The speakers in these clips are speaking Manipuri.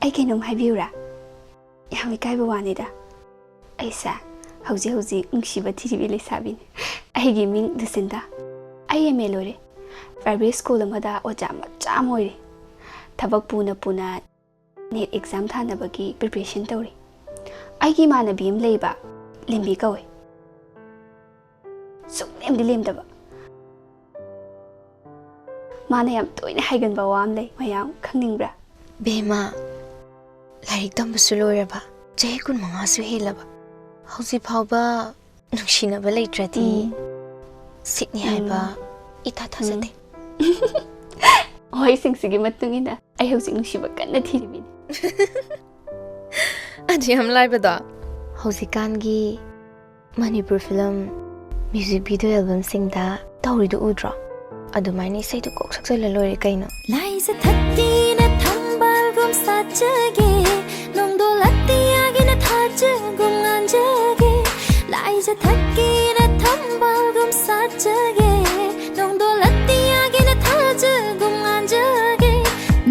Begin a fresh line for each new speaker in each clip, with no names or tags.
ꯑꯩ ꯀꯩꯅꯣꯝ ꯍꯥꯏꯕꯤꯌꯨꯔꯥ? ꯌꯥꯝ ꯏꯀꯥꯏꯕ ꯋꯥꯅꯤꯗ. ꯑꯩꯁꯦ ꯍꯧꯖꯤꯛ ꯅꯨꯡꯁꯤꯕ ꯊꯤꯔꯤꯕꯤ ꯂꯩꯁꯥꯕꯤꯅꯤ. ꯑꯩꯒꯤ ꯃꯤꯡ ꯂꯨꯁꯤꯟꯗꯥ. ꯑꯩ MA ꯂꯣꯏꯔꯦ. ꯄ꯭ꯔꯥꯏꯚꯦꯠ ꯁ꯭ꯀꯨꯜ ꯑꯃꯗ ꯑꯣꯖꯥ ꯃꯆꯥ ꯑꯃ ꯑꯣꯏꯔꯤ. ꯊꯕꯛ ꯄꯨꯅ ꯅꯦꯠ ꯑꯦꯛꯖꯥꯝ ꯊꯥꯅꯕꯒꯤ ꯄ꯭ꯔꯤꯄꯦꯔꯦꯁꯟ ꯇꯧꯔꯤ. ꯑꯩꯒꯤ ꯏꯃꯥꯟꯅꯕꯤ ꯑꯃ ꯂꯩꯕ, ꯂꯦꯝꯕꯤ ꯀꯧꯋꯦ. ꯁꯨꯛꯂꯦꯝꯗꯤ ꯂꯦꯝꯗꯕ. ꯃꯥꯅ ꯌꯥꯝ ꯇꯣꯏꯅ ꯍꯥꯏꯒꯟꯕ ꯋꯥ ꯑꯃ ꯂꯩ. ꯃꯌꯥꯝ ꯈꯪꯅꯤꯡꯕ꯭ꯔꯥ?
ꯕꯦꯝꯃ, ꯂꯥꯏꯔꯤꯛ ꯇꯝꯕꯁꯨ ꯂꯣꯏꯔꯕ, ꯆꯍꯤ 15ꯁꯨ ꯍꯦꯜꯂꯕ, ꯍꯧꯖꯤꯛ ꯐꯥꯎꯕ ꯅꯨꯡꯁꯤꯅꯕ ꯂꯩꯇ꯭ꯔꯗꯤ ꯁꯤꯠꯅꯤ ꯍꯥꯏꯕ ꯏꯊꯥ ꯊꯥꯖꯗꯦ.
ꯋꯥꯍꯩꯁꯤꯡꯁꯤꯒꯤ ꯃꯇꯨꯡ ꯏꯟꯅ ꯑꯩ ꯍꯧꯖꯤꯛ ꯅꯨꯡꯁꯤꯕ ꯀꯟꯅ ꯊꯤꯔꯤꯕꯤꯅꯤ.
ꯑꯗꯨ ꯌꯥꯝ ꯂꯥꯏꯕꯗꯣ. ꯍꯧꯖꯤꯛꯀꯥꯟꯒꯤ ꯃꯅꯤꯄꯨꯔ ꯐꯤꯂꯝ ꯃ꯭ꯌꯨꯖꯤꯛ ꯚꯤꯗꯤꯑꯣ ꯑꯦꯜꯕꯝꯁꯤꯡꯗ ꯇꯧꯔꯤꯗꯨ ꯎꯗ꯭ꯔꯣ? ꯑꯗꯨꯃꯥꯏꯅ ꯏꯁꯩꯗꯨ ꯀꯣꯛ ꯁꯛꯆꯜꯂ ꯂꯣꯏꯔꯦ ꯀꯩꯅꯣ.
ꯂꯥꯏꯖ ꯊꯛꯀꯤꯅ ꯊꯝꯕꯥꯜꯒꯨꯝ ꯁꯥꯠꯆꯒꯦ, ꯅꯣꯡꯗꯣꯜ ꯑꯇꯤꯌꯥꯒꯤꯅ ꯊꯥꯖꯒꯨꯝ ꯉꯥꯟꯖꯒꯦ. ꯂꯥꯏꯖ ꯊꯛꯀꯤꯅ ꯊꯝꯕꯥꯜꯒꯨꯝ ꯁꯥꯠꯆꯒꯦ, ꯅꯣꯡꯗꯣꯜ ꯑꯇꯤꯌꯥꯒꯤꯅ ꯊꯥꯖꯒꯨꯝ ꯉꯥꯟꯖꯒꯦ.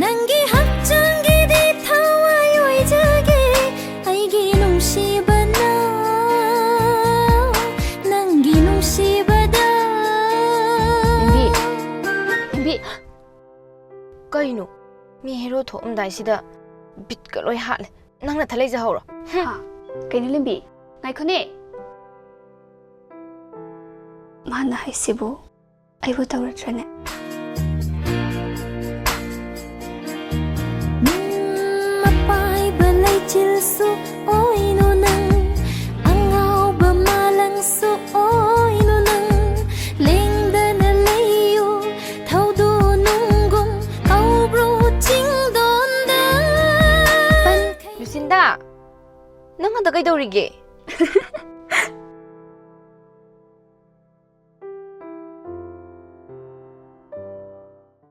ꯅꯪꯒꯤ ꯍꯛꯆꯥꯡꯒꯤꯗꯤ ꯊꯋꯥꯏ ꯑꯣꯏꯖꯒꯦ, ꯑꯩꯒꯤ ꯅꯨꯡꯁꯤꯕꯅ, ꯅꯪꯒꯤ ꯅꯨꯡꯁꯤꯕꯗ.
ꯂꯦꯝꯕꯤ,
ꯀꯩꯅꯣ? ꯃꯤ ꯍꯦꯔꯣ ꯊꯣꯛꯑꯝꯗꯥꯏꯁꯤꯗ ꯕꯤꯠꯀ ꯂꯣꯏ ꯍꯥꯠꯂꯦ. ꯅꯪꯅ ꯊꯂꯩꯖꯍꯧꯔꯣ.
ꯀꯩꯅꯣ ꯂꯦꯝꯕꯤ? ꯉꯥꯏꯈꯣꯅꯦ. ꯃꯥꯅ ꯍꯥꯏꯁꯤꯕꯨ ꯑꯩꯕꯨ ꯇꯧꯔꯗ꯭ꯔꯅꯦ?
ꯃꯄꯥꯏꯕ ꯂꯩꯆꯤꯜꯁꯨ ꯑꯣꯏꯅꯨ ꯅꯪ, ꯑꯉꯥꯎꯕ ꯃꯥꯂꯪꯁꯨ ꯑꯣꯏꯅꯨ ꯅꯪ. ꯂꯦꯡꯗꯅ ꯂꯩꯌꯨ ꯊꯧꯗꯨ ꯅꯨꯡꯒꯨꯝ ꯀꯧꯕ꯭ꯔꯨ ꯆꯤꯡꯗꯣꯟꯗ.
ꯂꯨꯁꯤꯟꯗꯥ, ꯅꯪ ꯍꯟꯗꯛ ꯀꯩꯗꯧꯔꯤꯒꯦ?